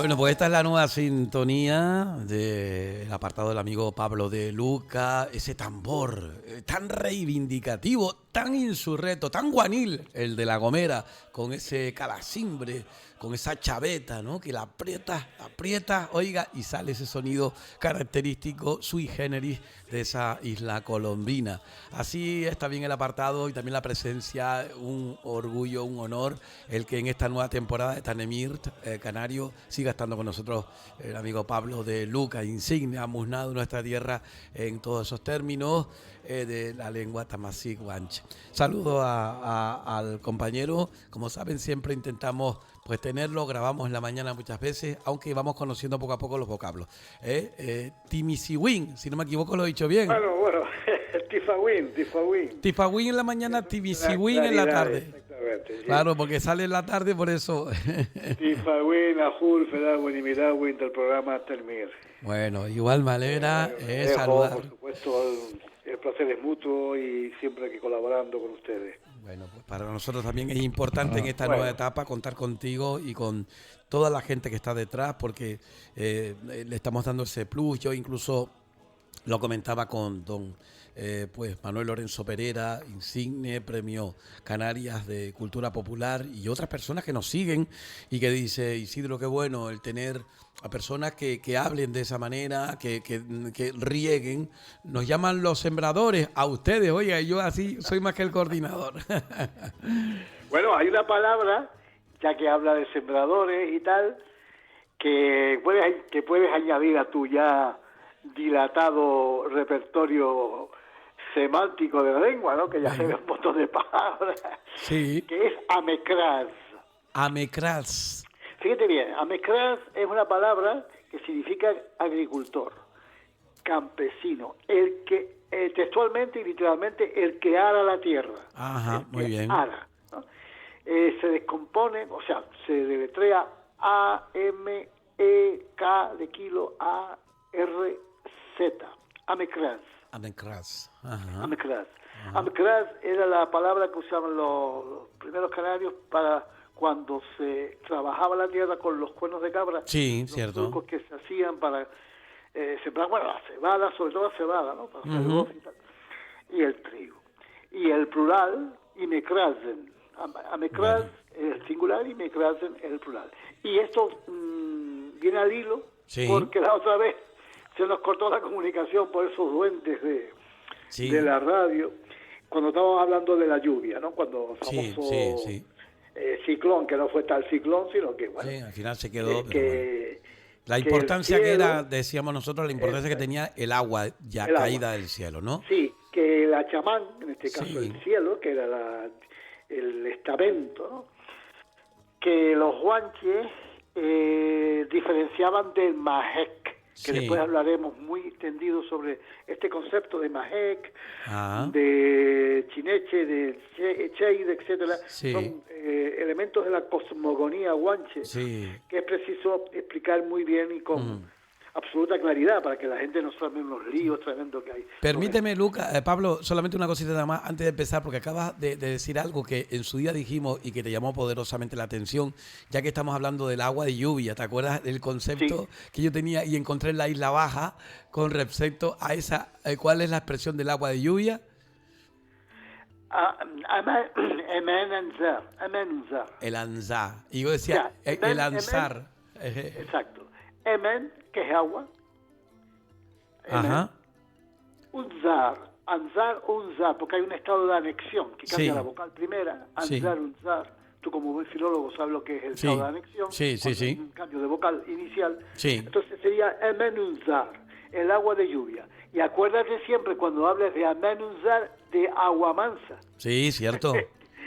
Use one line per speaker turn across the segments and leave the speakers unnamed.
Bueno, pues esta es la nueva sintonía del apartado del amigo Pablo de Luca, ese tambor tan reivindicativo, tan insurrecto, tan guanil, el de La Gomera, con ese calacimbre, con esa chaveta, ¿no? Que la aprieta, oiga, y sale ese sonido característico sui generis de esa isla colombina. Así está bien el apartado y también la presencia, un orgullo, un honor, el que en esta nueva temporada de Tanemirt Canario siga estando con nosotros el amigo Pablo de Luca, insignia, amuznado en nuestra tierra en todos esos términos de la lengua tamasí guanche. Saludo al compañero, como saben siempre intentamos pues tenerlo, grabamos en la mañana muchas veces, aunque vamos conociendo poco a poco los vocablos. Timisiwin, si no me equivoco lo he dicho bien.
Bueno, Tifawin.
Tifawin en la mañana, Timisiwin en la tarde.
Exactamente. Sí.
Claro, porque sale en la tarde, por eso.
Tifawin, Ajul, Fedawin y Midawin del programa Termir.
Bueno, igual me alegra saludar.
Por supuesto, el placer es mutuo y siempre aquí colaborando con ustedes.
Bueno, pues para nosotros también es importante en esta nueva etapa contar contigo y con toda la gente que está detrás, porque le estamos dando ese plus. Yo incluso lo comentaba con don pues Manuel Lorenzo Pereira, insigne Premio Canarias de Cultura Popular, y otras personas que nos siguen y que dice, Isidro, qué bueno el tener a personas que hablen de esa manera, que rieguen. Nos llaman los sembradores a ustedes. Oiga, yo así soy más que el coordinador.
Bueno, hay una palabra, ya que habla de sembradores y tal, que puedes añadir a tu ya dilatado repertorio semántico de la lengua, ¿no? Que ya se ve un montón de palabras.
Sí.
Que es amecraz.
Amecraz.
Fíjate bien, amecraz es una palabra que significa agricultor, campesino, el que textualmente y literalmente el que ara la tierra.
Ajá, muy bien.
Ara, ¿no? Se descompone, o sea, se deletrea A-M-E-K de kilo A-R-Z, amecraz.
Amecraz. Ajá.
Amecraz. Amecraz era la palabra que usaban los primeros canarios para cuando se trabajaba la tierra con los cuernos de cabra.
Sí,
los
cierto.
surcos que se hacían para sembrar, bueno, la cebada, sobre todo la cebada, ¿no? Para hacer arroz y tal. Y el trigo. Y el plural, imecrazen. Amecraz es el singular y imecrazen es el plural. Y esto viene al hilo,
sí, porque
la otra vez se nos cortó la comunicación por esos duendes de la radio, cuando estábamos hablando de la lluvia, ¿no? Cuando famoso ciclón, que no fue tal ciclón, sino que, bueno...
Sí, al final se quedó... la importancia que era, decíamos nosotros, la importancia que tenía el agua ya caída del cielo, ¿no?
Sí, que la chamán, en este caso el cielo, que era el estamento, ¿no? Que los guanches diferenciaban del majek, que después hablaremos muy tendido sobre este concepto de majek, de chineche, de cheide, etcétera. Son elementos de la cosmogonía guanche que es preciso explicar muy bien y con absoluta claridad para que la gente no sabe los líos tremendos que hay.
Permíteme, Luca, Pablo, solamente una cosita nada más antes de empezar, porque acabas de decir algo que en su día dijimos y que te llamó poderosamente la atención, ya que estamos hablando del agua de lluvia. ¿Te acuerdas del concepto que yo tenía y encontré en la Isla Baja con respecto a esa, cuál es la expresión del agua de lluvia? El anzar. Y yo decía, el anzar.
Exacto. Emen, que es agua.
Ajá.
Unzar, unzar, porque hay un estado de anexión que cambia la vocal primera. Anzar, unzar. Tú como buen filólogo sabes lo que es el estado de anexión. Hay un cambio de vocal inicial. Entonces sería emen unzar, el agua de lluvia. Y acuérdate siempre cuando hables de emen unzar de agua mansa.
Sí, cierto.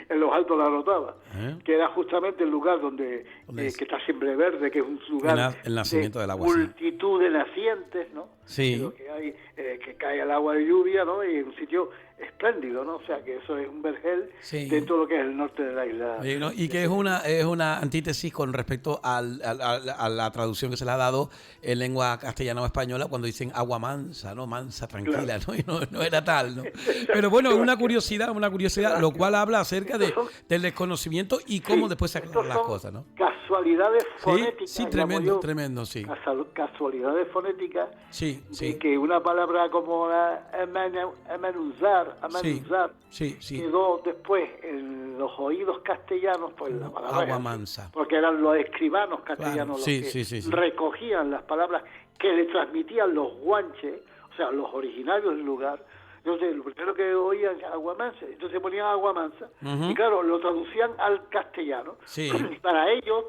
En los Altos de la Rotava, que era justamente el lugar donde que está siempre verde, que es un lugar
el nacimiento del agua,
multitud de nacientes, ¿no?
Sí.
Que hay, que cae el agua de lluvia, ¿no? Y es un sitio espléndido, ¿no? O sea, que eso es un vergel dentro de lo que es el norte de la isla.
Y que es una antítesis con respecto a la traducción que se le ha dado en lengua castellana o española cuando dicen agua mansa, ¿no? Mansa, tranquila, ¿no? Y no era tal, ¿no? Pero bueno, una curiosidad, lo cual habla acerca del desconocimiento y cómo después se aclaran las cosas, ¿no?
casualidades fonéticas.
Sí, tremendo, tremendo, sí.
Casualidades fonéticas.
Sí, sí.
Que una palabra como la amenuzar, quedó después en los oídos castellanos, pues la palabra
agua mansa.
Porque eran los escribanos castellanos los que recogían las palabras que le transmitían los guanches, o sea, los originarios del lugar. Entonces, lo primero que oían agua mansa, entonces ponían agua mansa, y claro, lo traducían al castellano.
Sí.
Para ellos,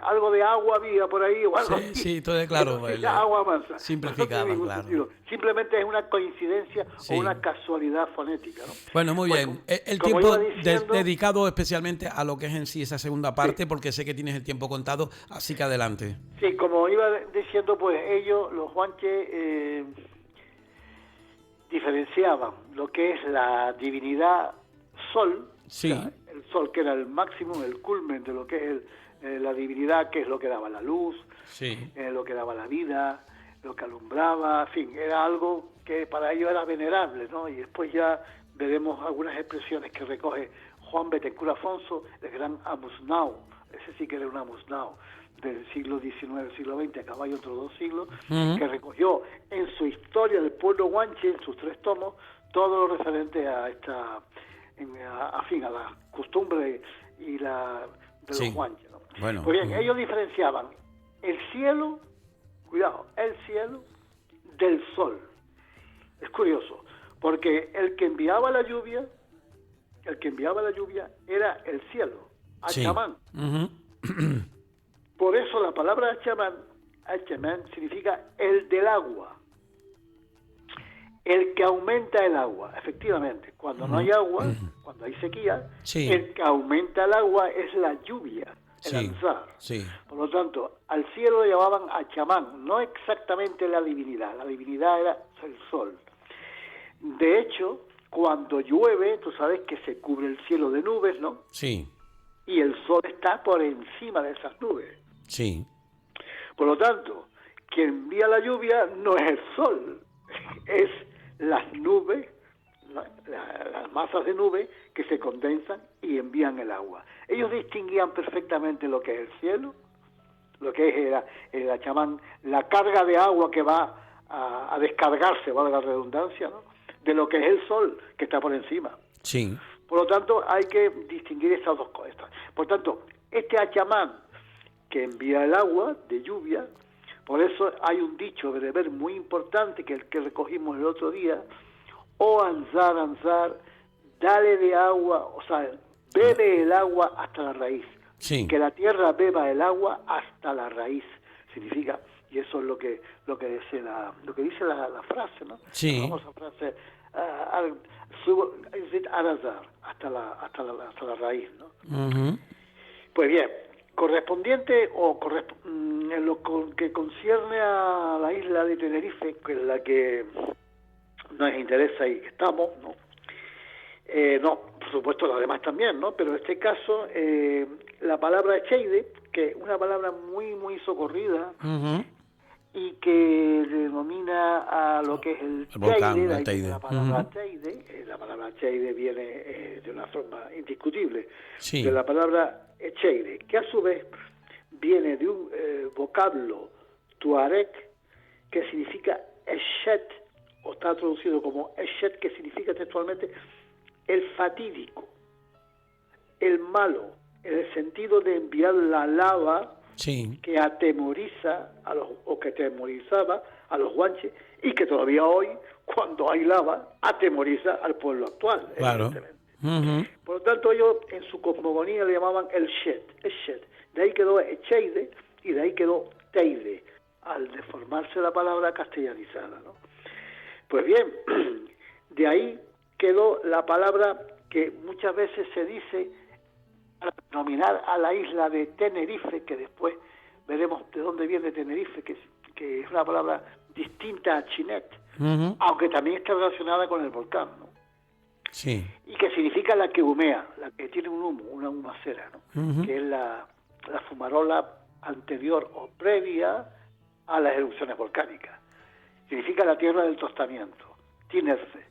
algo de agua había por ahí, o algo
así. Sí, todo es claro.
Agua mansa.
Simplificaban, claro.
Sentido. Simplemente es una coincidencia o una casualidad fonética, ¿no?
Bueno, muy bien. El tiempo dedicado especialmente a lo que es en sí esa segunda parte, porque sé que tienes el tiempo contado, así que adelante.
Sí, como iba diciendo, pues ellos, los guanches, diferenciaban lo que es la divinidad Sol,
sí.
O sea, el Sol que era el máximo, el culmen de lo que es la divinidad, que es lo que daba la luz,
sí.
Lo que daba la vida, lo que alumbraba, en fin, era algo que para ellos era venerable, ¿no? Y después ya veremos algunas expresiones que recoge Juan Betancourt Afonso, el gran Amusnao, ese sí que era un Amusnao, del siglo XIX, siglo XX, a caballo entre los 2 siglos, que recogió en su historia del pueblo guanche, en sus 3 tomos, todo lo referente a esta, a la costumbre y de los guanches, ¿no?
Bueno,
pues bien, ellos diferenciaban el cielo, cuidado, el cielo del sol. Es curioso, porque el que enviaba la lluvia era el cielo, Achamán. Por eso la palabra Achamán significa el del agua, el que aumenta el agua. Efectivamente, cuando no hay agua, cuando hay sequía, el que aumenta el agua es la lluvia, el Ansar. Por lo tanto, al cielo le llamaban Achamán, no exactamente la divinidad era el sol. De hecho, cuando llueve, tú sabes que se cubre el cielo de nubes, ¿no?
Sí.
Y el sol está por encima de esas nubes.
Sí.
Por lo tanto, quien envía la lluvia no es el sol, es las nubes, las masas de nubes que se condensan y envían el agua. Ellos distinguían perfectamente lo que es el cielo, lo que es el Achamán, la carga de agua que va a descargarse, valga la redundancia, ¿no?, de lo que es el sol que está por encima.
Sí.
Por lo tanto, hay que distinguir esas dos cosas. Por tanto, este Achamán que envía el agua de lluvia, por eso hay un dicho bereber muy importante que el que recogimos el otro día: o Ansar, dale de agua, o sea, bebe el agua hasta la raíz.
Sí. Que
la tierra beba el agua hasta la raíz, significa, y eso es lo que dice la frase, ¿no?
Sí.
La famosa frase, hasta la raíz, ¿no? Pues bien, correspondiente en lo que concierne a la isla de Tenerife, que es la que nos interesa y que estamos, ¿no? No, por supuesto las demás también, ¿no? Pero en este caso, la palabra Echeide, que es una palabra muy, muy socorrida, y que denomina a lo que es el
volcán,
Teide, la palabra Teide. La palabra Teide viene de una forma indiscutible de la palabra Echeide, que a su vez viene de un vocablo tuareg que significa Eshet, o está traducido como Eshet, que significa textualmente el fatídico, el malo, en el sentido de enviar la lava que atemoriza que atemorizaba a los guanches, y que todavía hoy, cuando hay lava, atemoriza al pueblo actual.
Claro.
Por lo tanto, ellos en su cosmogonía le llamaban el Shet. De ahí quedó Echeide y de ahí quedó Teide, al deformarse la palabra castellanizada, ¿no? Pues bien, de ahí quedó la palabra que muchas veces se dice para denominar a la isla de Tenerife, que después veremos de dónde viene Tenerife, que es una palabra distinta a Chinet, aunque también está relacionada con el volcán, ¿no?
Sí.
Y que significa la que humea, la que tiene un humo, una humacera, ¿no? Que es la fumarola anterior o previa a las erupciones volcánicas. Significa la tierra del tostamiento. Tinerfe,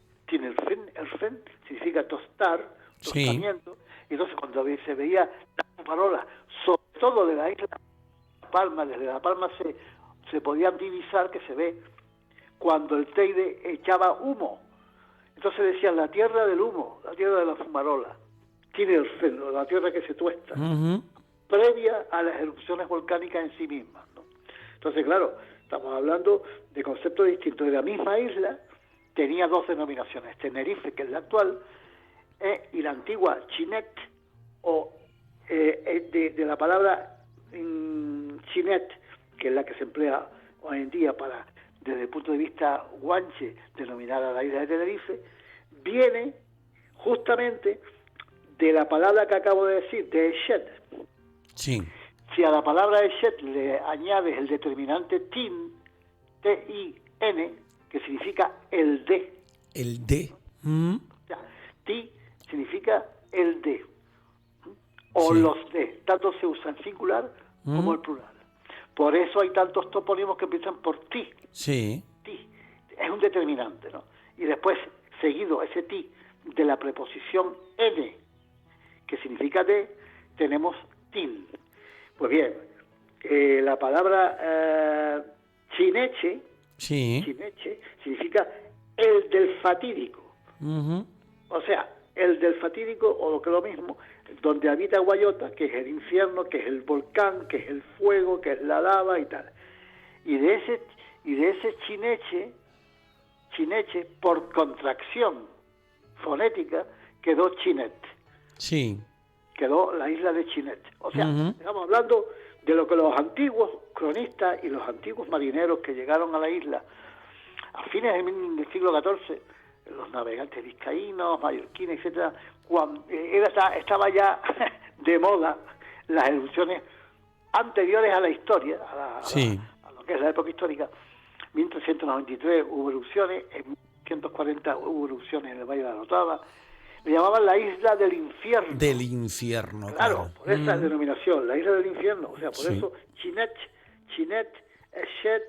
Erfen significa tostar, tostamiento. Y entonces cuando se veía fumarolas, sobre todo de la isla de La Palma. Desde La Palma se podían divisar, que se ve, cuando el Teide echaba humo. Entonces decían la tierra del humo, la tierra de la fumarola, tiene el feno, la tierra que se tuesta, previa a las erupciones volcánicas en sí mismas, ¿no? Entonces, claro, estamos hablando de conceptos distintos. De la misma isla tenía dos denominaciones: Tenerife, que es la actual, y la antigua Chinet, o de la palabra Chinet, que es la que se emplea hoy en día para, desde el punto de vista guanche, denominar a la isla de Tenerife, viene justamente de la palabra que acabo de decir, de Eshet.
Sí.
Si a la palabra Eshet le añades el determinante tin, T-I-N, que significa el de.
El de.
O sea, ti significa el de. O
sí.
los de. Tanto se usa en singular como el plural. Por eso hay tantos topónimos que empiezan por ti.
Sí.
Ti. Es un determinante, ¿no? Y después, seguido ese ti de la preposición n, que significa de, tenemos tin. Pues bien, la palabra chineche, chineche significa el del fatídico. O sea, el del fatídico, o lo que es lo mismo, donde habita Guayota, que es el infierno, que es el volcán, que es el fuego, que es la lava y tal. Y de ese chineche, por contracción fonética, quedó Chinet.
Sí.
Quedó la isla de Chinet. O sea, estamos hablando de lo que los antiguos cronistas y los antiguos marineros que llegaron a la isla a fines del siglo XIV, los navegantes vizcaínos, mallorquines, etcétera, cuando estaba ya de moda las erupciones anteriores a la historia, a lo que es la época histórica. En 1393 hubo erupciones, en 1140 hubo erupciones en el Valle de la Orotava. Le llamaban la isla del infierno.
Del infierno,
claro. Por esa denominación, la isla del infierno. O sea, por eso Chinet, Eshet,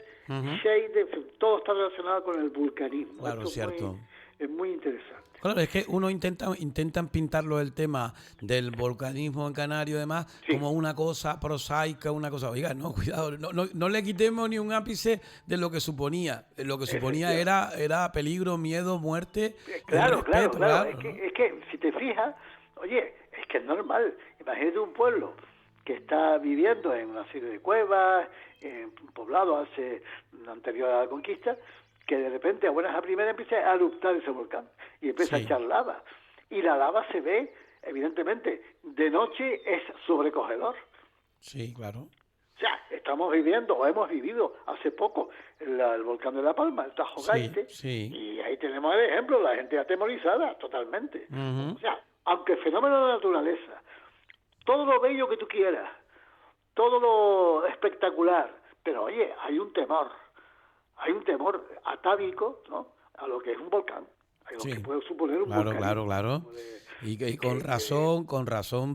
Sheide, todo está relacionado con el vulcanismo.
Claro,
esto
cierto.
Es muy interesante.
Claro, es que uno intentan pintarlo el tema del volcanismo en Canarias y demás como una cosa prosaica, una cosa, oiga, no, cuidado, no le quitemos ni un ápice de lo que suponía. Lo que suponía era peligro, miedo, muerte.
Claro,
respeto,
claro. Es que si te fijas, oye, es que es normal. Imagínate un pueblo que está viviendo en una serie de cuevas, en un poblado anterior a la conquista, que de repente a buenas a primeras empieza a eruptar ese volcán y empieza a echar lava. Y la lava se ve, evidentemente, de noche es sobrecogedor.
Sí, claro.
O sea, estamos viviendo, o hemos vivido hace poco, el volcán de La Palma, el Tajo Gaite, y ahí tenemos el ejemplo, la gente atemorizada totalmente. O sea, aunque fenómeno de la naturaleza, todo lo bello que tú quieras, todo lo espectacular, pero oye, hay un temor atávico, ¿no?, a lo que es un volcán, a lo que puede suponer un volcán.
Claro. Y con razón,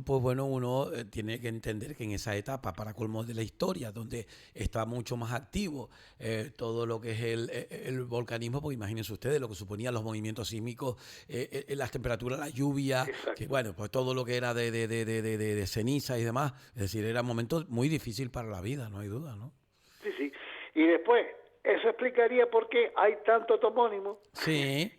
pues bueno, uno tiene que entender que en esa etapa, para colmo de la historia, donde está mucho más activo todo lo que es el volcanismo, porque imagínense ustedes lo que suponían los movimientos sísmicos, las temperaturas, la lluvia, que bueno, pues todo lo que era de ceniza y demás, es decir, era un momento muy difícil para la vida, no hay duda, ¿no?
Sí. Y después, eso explicaría por qué hay tanto topónimo,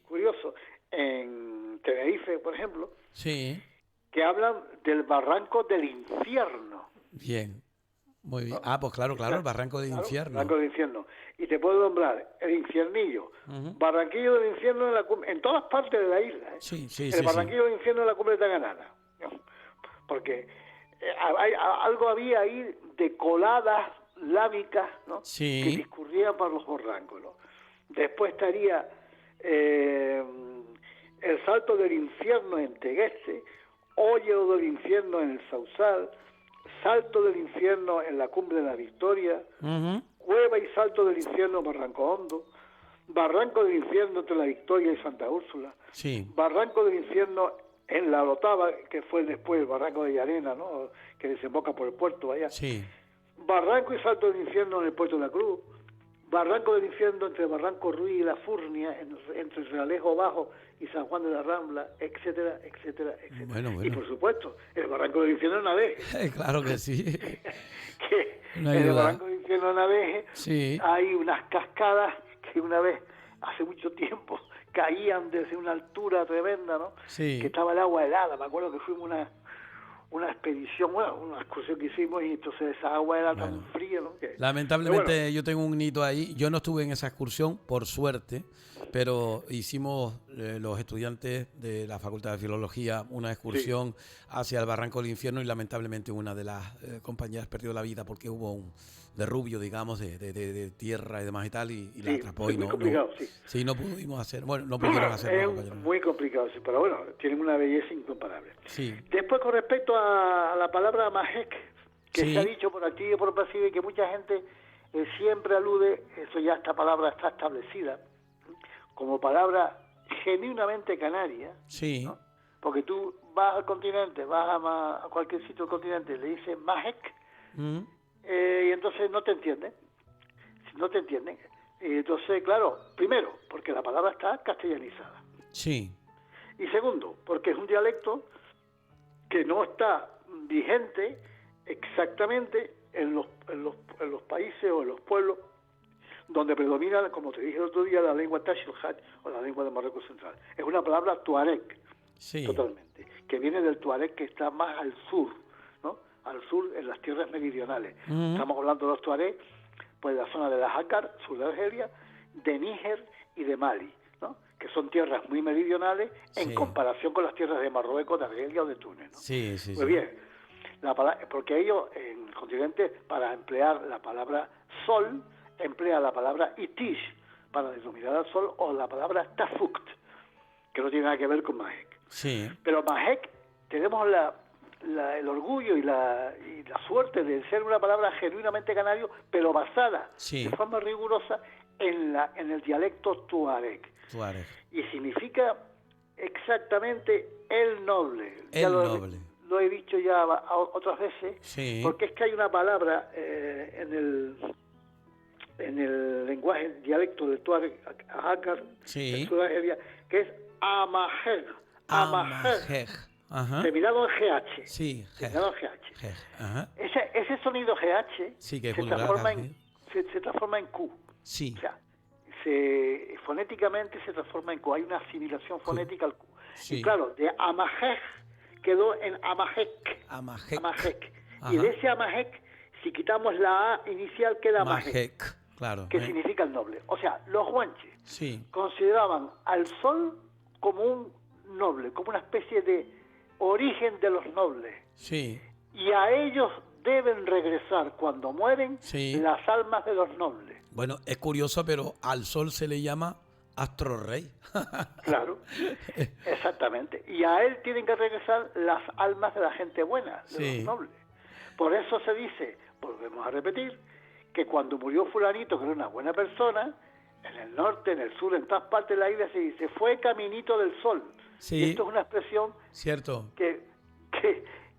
curioso, en Tenerife, por ejemplo, que hablan del barranco del infierno.
Bien, muy bien. Ah, pues claro, el barranco del infierno.
Barranco del infierno. Y te puedo nombrar el infiernillo, barranquillo del infierno en todas partes de la isla. El barranquillo del infierno en la cumbre de Taganana. Porque algo había ahí de coladas lábicas, ¿no?, que discurrían por los barrancos, ¿no? Después estaría el salto del infierno en Tegueste, hoyo del infierno en el Sausal, salto del infierno en la cumbre de la Victoria, cueva y salto del infierno en Barranco Hondo, barranco del infierno entre la Victoria y Santa Úrsula, barranco del infierno en la Orotava, que fue después el barranco de Llarena, ¿no?, que desemboca por el puerto allá, barranco y salto del infierno en el puerto de la Cruz, Barranco del Infierno entre Barranco Ruiz y La Furnia, entre Realejo Bajo y San Juan de la Rambla, etcétera, etcétera, etcétera.
Bueno.
Y por supuesto, el Barranco del Infierno en Naveje.
Claro que sí.
Que en el Barranco del Infierno en Naveje hay unas cascadas que una vez, hace mucho tiempo, caían desde una altura tremenda, ¿no?
Sí.
Que estaba el agua helada. Me acuerdo que fuimos una expedición, una excursión que hicimos y entonces esa agua era tan fría, ¿no?
Lamentablemente yo tengo un hito ahí. Yo no estuve en esa excursión, por suerte, pero hicimos los estudiantes de la Facultad de Filología una excursión hacia el Barranco del Infierno y lamentablemente una de las compañeras perdió la vida porque hubo un derrubio, digamos, de tierra y demás y tal, y la atrapó.
Es muy complicado,
no pudimos hacer, no pudieron hacerlo.
Es muy complicado, sí, pero bueno, tienen una belleza incomparable.
Sí.
Después, con respecto a la palabra majek, que se ha dicho por aquí y por pasiva, y que mucha gente siempre alude, eso ya esta palabra está establecida, como palabra genuinamente canaria, ¿no? Porque tú vas al continente, vas a cualquier sitio del continente, le dices majek, y entonces no te entienden. Y entonces, claro, primero, porque la palabra está castellanizada.
Sí.
Y segundo, porque es un dialecto que no está vigente exactamente en los países o en los pueblos donde predomina, como te dije el otro día, la lengua Tashilhaj o la lengua de Marruecos Central. Es una palabra tuareg, totalmente, que viene del tuareg que está más al sur, ¿no? Al sur, en las tierras meridionales. Estamos hablando de los tuareg, pues la zona de la Jácar, sur de Argelia, de Níger y de Mali, ¿no? Que son tierras muy meridionales en comparación con las tierras de Marruecos, de Argelia o de Túnez, ¿no? Muy bien, porque ellos en el continente, para emplear la palabra sol, emplea la palabra itish para denominar al sol, o la palabra tafukt, que no tiene nada que ver con Majek. Pero Majek, tenemos el orgullo y la suerte de ser una palabra genuinamente canario, pero basada de forma rigurosa en el dialecto tuareg. Y significa exactamente el noble. Lo he dicho ya otras veces, porque es que hay una palabra en el lenguaje, el dialecto del tuareg Jácar, en Sudáfrica, que es amajeg. Terminado en GH. Terminado en GH. Ese sonido GH se transforma en Q. O sea, fonéticamente se transforma en Q. Hay una asimilación fonética al Q. Y claro, de amajeg quedó en amajek. Y de ese amajek, si quitamos la A inicial, queda majek, que significa el noble. O sea, los guanches consideraban al sol como un noble, como una especie de origen de los nobles. Y a ellos deben regresar cuando mueren las almas de los nobles.
Bueno, es curioso, pero al sol se le llama astro rey.
Claro, exactamente. Y a él tienen que regresar las almas de la gente buena, de los nobles. Por eso se dice, volvemos a repetir, que cuando murió fulanito, que era una buena persona, en el norte, en el sur, en todas partes de la isla se dice, fue caminito del sol. Y esto es una expresión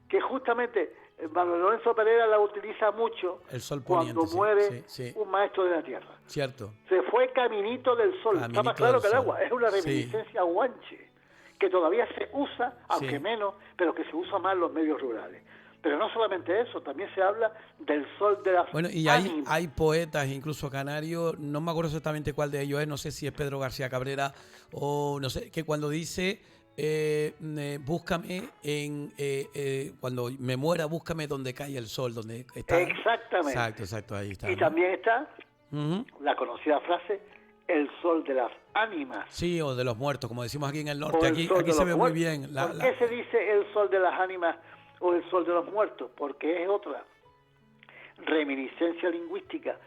que justamente Manuel Lorenzo Pereira la utiliza mucho cuando muere un maestro de la tierra. Se fue caminito del sol. Está más claro que el agua. Es una reminiscencia guanche que todavía se usa, aunque menos, pero que se usa más en los medios rurales. Pero no solamente eso, también se habla del sol de las
Bueno, y hay poetas, incluso canarios, no me acuerdo exactamente cuál de ellos es, no sé si es Pedro García Cabrera o no sé, que cuando dice búscame cuando me muera, búscame donde cae el sol, donde está.
Exactamente.
Exacto, ahí está.
Y también está la conocida frase, el sol de las ánimas.
Sí, o de los muertos, como decimos aquí en el norte. Aquí se ve muy bien.
¿Por qué se dice el sol de las ánimas o el sol de los muertos? Porque es otra reminiscencia lingüística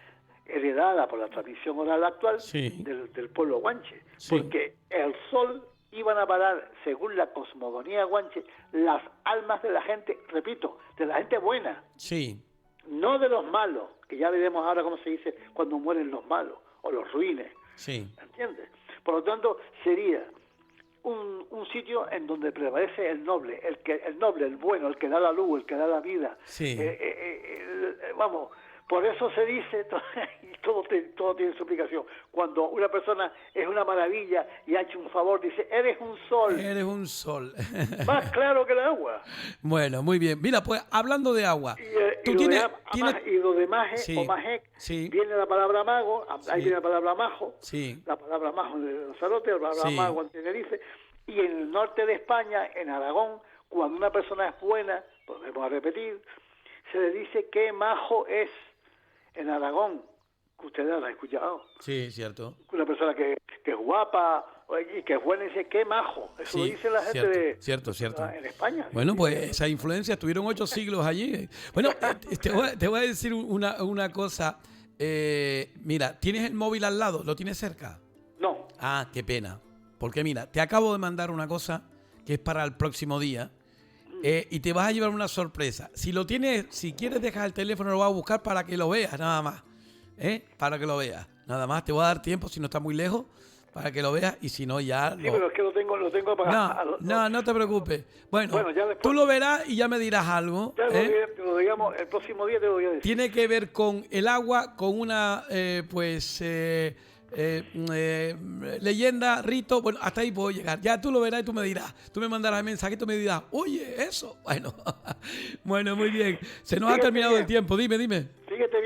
heredada por la tradición oral actual del pueblo guanche. Porque el sol iban a parar, según la cosmogonía guanche, las almas de la gente, repito, de la gente buena. No de los malos, que ya veremos ahora cómo se dice cuando mueren los malos o los ruines. ¿Entiendes? Por lo tanto, sería un sitio en donde prevalece el noble, el noble, el bueno, el que da la luz, el que da la vida. Por eso se dice, y todo tiene su explicación, cuando una persona es una maravilla y ha hecho un favor, dice, eres un sol.
Eres un sol.
Más claro que el agua.
Bueno, muy bien. Mira, pues hablando de agua.
Y lo de maje
sí,
o majek,
sí,
viene la palabra mago, ahí viene la palabra majo,
sí,
la palabra majo en Lanzarote, la palabra mago en Tenerife, y en el norte de España, en Aragón, cuando una persona es buena, volvemos a repetir, se le dice qué majo es. En Aragón, que ustedes han escuchado.
Sí, cierto.
Una persona que es guapa y que es buena dice qué majo. Eso
sí,
lo dice la gente
cierto.
En España.
Bueno, pues esa influencia estuvieron 8 siglos allí. Bueno, te voy a decir una cosa. Mira, ¿tienes el móvil al lado? ¿Lo tienes cerca?
No.
Ah, qué pena. Porque mira, te acabo de mandar una cosa que es para el próximo día. Y te vas a llevar una sorpresa. Si lo tienes, si quieres dejar el teléfono, lo vas a buscar para que lo veas, nada más. Para que lo veas. Nada más, te voy a dar tiempo, si no está muy lejos, para que lo veas, y si no ya...
Sí, pero es que lo tengo apagado.
No te preocupes. Bueno, ya después, tú lo verás y ya me dirás algo.
Ya lo digamos, el próximo día te lo voy a decir.
Tiene que ver con el agua, con una, leyenda, rito, bueno, hasta ahí puedo llegar. Ya tú lo verás y tú me dirás, tú me mandarás el mensaje y tú me dirás, oye, eso. Bueno, muy bien. Se nos ha terminado el tiempo, dime.
Fíjate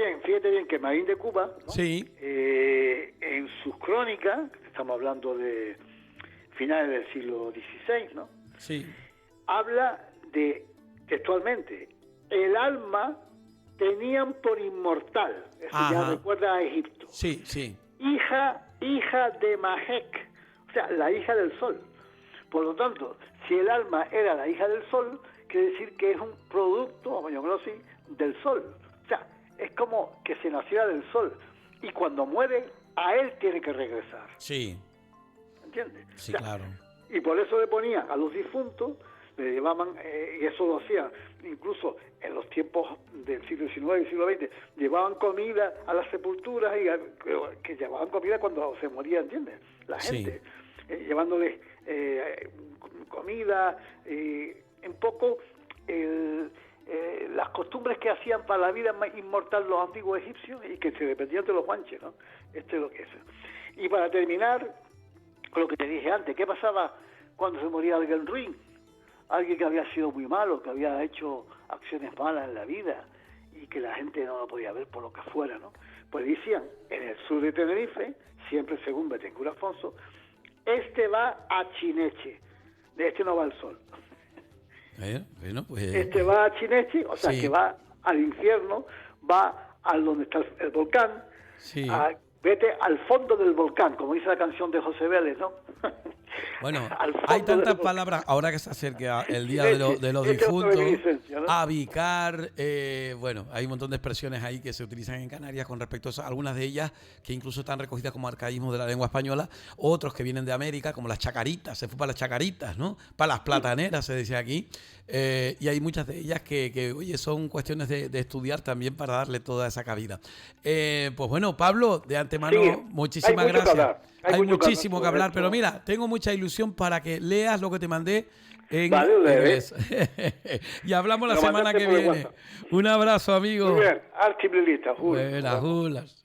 bien que Marín de Cuba, ¿no?
Sí.
En sus crónicas, estamos hablando de finales del siglo XVI, ¿no?
Sí.
Habla de, textualmente, el alma tenían por inmortal. Eso ya recuerda a Egipto.
Sí, sí.
Hija de Majek, o sea, la hija del sol. Por lo tanto, si el alma era la hija del sol, quiere decir que es un producto, vamos a llamarlo así, del sol. O sea, es como que se naciera del sol. Y cuando muere, a él tiene que regresar.
Sí.
¿Entiendes?
Sí, claro.
Y por eso le ponían a los difuntos, le llevaban, y eso lo hacían incluso en los tiempos del siglo XIX y siglo XX, llevaban comida a las sepulturas, y que llevaban comida cuando se moría, ¿entiendes? La gente, llevándoles comida, un poco las costumbres que hacían para la vida inmortal los antiguos egipcios y que se dependían de los guanches, ¿no? Esto es lo que es. Y para terminar, con lo que te dije antes, ¿qué pasaba cuando se moría alguien ruin? Alguien que había sido muy malo, que había hecho acciones malas en la vida y que la gente no lo podía ver por lo que fuera, ¿no? Pues decían, en el sur de Tenerife, siempre según Betancur Afonso, este va a Chineche, de este no va al sol.
Bueno, pues...
Este va a Chineche, o sea, que va al infierno, va al donde está el volcán, vete al fondo del volcán, como dice la canción de José Vélez, ¿no?
Bueno, hay tantas palabras, ahora que se acerca el Día de los Difuntos, ¿no? Abicar, bueno, hay un montón de expresiones ahí que se utilizan en Canarias con respecto a eso, algunas de ellas que incluso están recogidas como arcaísmos de la lengua española, otros que vienen de América, como las chacaritas, se fue para las chacaritas, ¿no? Para las plataneras, se decía aquí, y hay muchas de ellas que oye, son cuestiones de estudiar también para darle toda esa cabida. Pues bueno, Pablo, de antemano, muchísimas gracias. Hay muchísimo que hablar, pero mira, tengo mucha ilusión para que leas lo que te mandé en inglés. Y hablamos la semana que viene. Un abrazo, amigo.
Muy bien, Archibaldita.
Buenas,